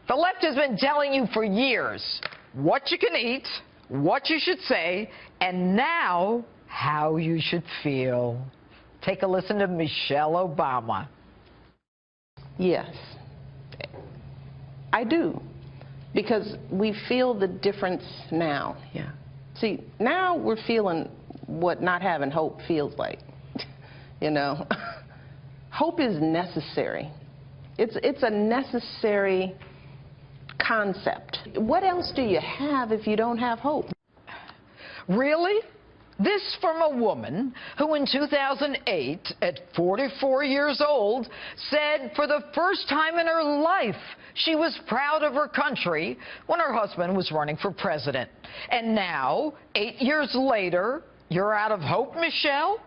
The left has been telling you for years what you can eat, what you should say, and now how you should feel. Take a listen to Michelle Obama. Yes, I do, because we feel the difference now. Yeah. See, now we're feeling what not having hope feels like. You know, hope is necessary. It's a necessary concept. What else do you have if you don't have hope? Really? This from a woman who in 2008, at 44 years old, said for the first time in her life she was proud of her country when her husband was running for president. And now, 8 years later, you're out of hope, Michelle?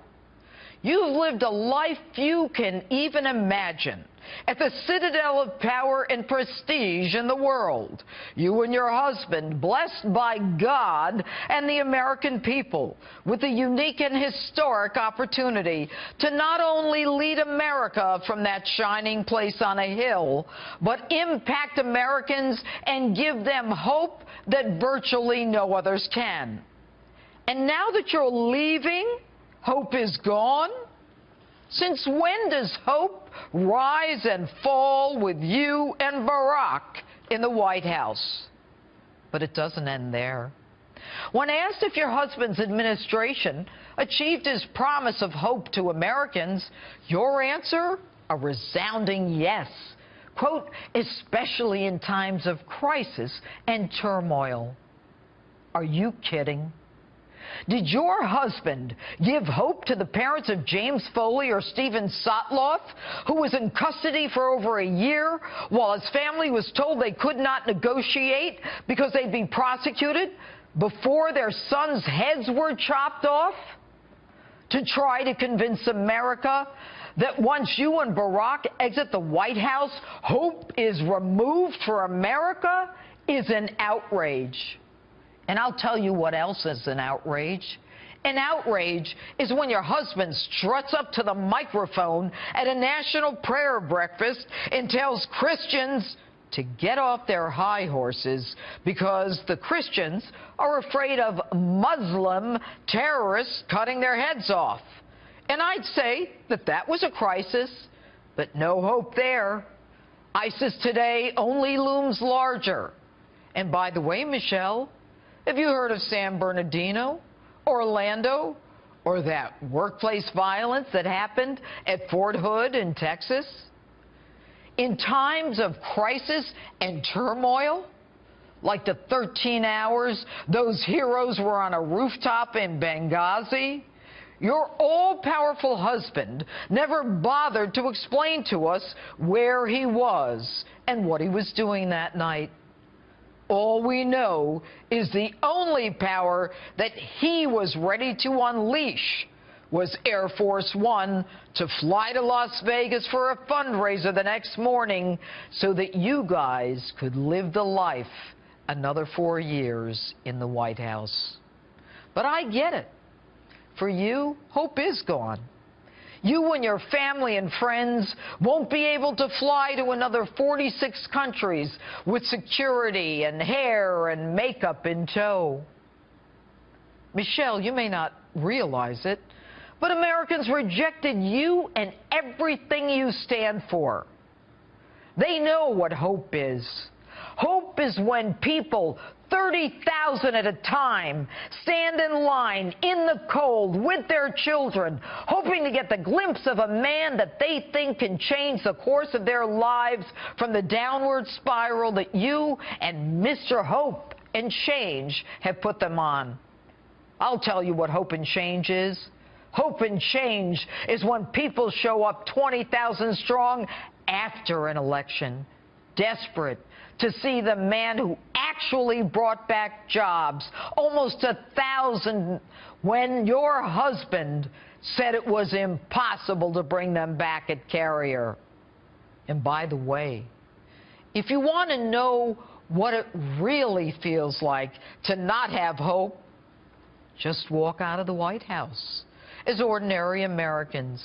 You've lived a life few can even imagine, at the citadel of power and prestige in the world. You and your husband, blessed by God and the American people, with a unique and historic opportunity to not only lead America from that shining place on a hill, but impact Americans and give them hope that virtually no others can. And now that you're leaving, hope is gone? Since when does hope rise and fall with you and Barack in the White House? But it doesn't end there. When asked if your husband's administration achieved his promise of hope to Americans, your answer, a resounding yes. Quote, especially in times of crisis and turmoil. Are you kidding? Did your husband give hope to the parents of James Foley or Stephen Sotloff, who was in custody for over a year while his family was told they could not negotiate because they'd be prosecuted before their sons' heads were chopped off? To try to convince America that once you and Barack exit the White House, hope is removed for America is an outrage. And I'll tell you what else is an outrage. An outrage is when your husband struts up to the microphone at a national prayer breakfast and tells Christians to get off their high horses because the Christians are afraid of Muslim terrorists cutting their heads off. And I'd say that that was a crisis, but no hope there. ISIS today only looms larger. And by the way, Michelle, have you heard of San Bernardino, Orlando, or that workplace violence that happened at Fort Hood in Texas? In times of crisis and turmoil, like the 13 hours those heroes were on a rooftop in Benghazi, your all-powerful husband never bothered to explain to us where he was and what he was doing that night. All we know is the only power that he was ready to unleash was Air Force One to fly to Las Vegas for a fundraiser the next morning so that you guys could live the life another 4 years in the White House. But I get it. For you, hope is gone. You and your family and friends won't be able to fly to another 46 countries with security and hair and makeup in tow. Michelle, you may not realize it, but Americans rejected you and everything you stand for. They know what hope is. Hope is when people, 30,000 at a time, stand in line in the cold with their children, hoping to get the glimpse of a man that they think can change the course of their lives from the downward spiral that you and Mr. Hope and Change have put them on. I'll tell you what hope and change is. Hope and change is when people show up 20,000 strong after an election, desperate to see the man who actually brought back jobs, almost 1,000, when your husband said it was impossible to bring them back at Carrier. And by the way, if you want to know what it really feels like to not have hope, just walk out of the White House. As ordinary Americans,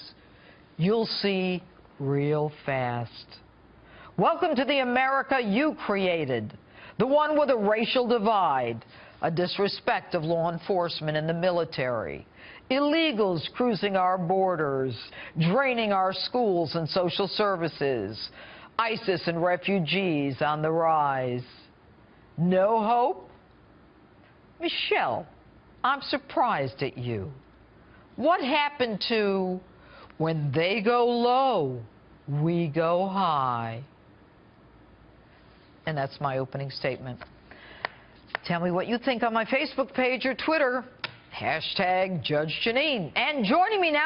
you'll see real fast. Welcome to the America you created, the one with a racial divide, a disrespect of law enforcement and the military, illegals cruising our borders, draining our schools and social services, ISIS and refugees on the rise. No hope? Michelle, I'm surprised at you. What happened to when they go low, we go high? And that's my opening statement. Tell me what you think on my Facebook page or Twitter. #Judge Jeanine. And joining me now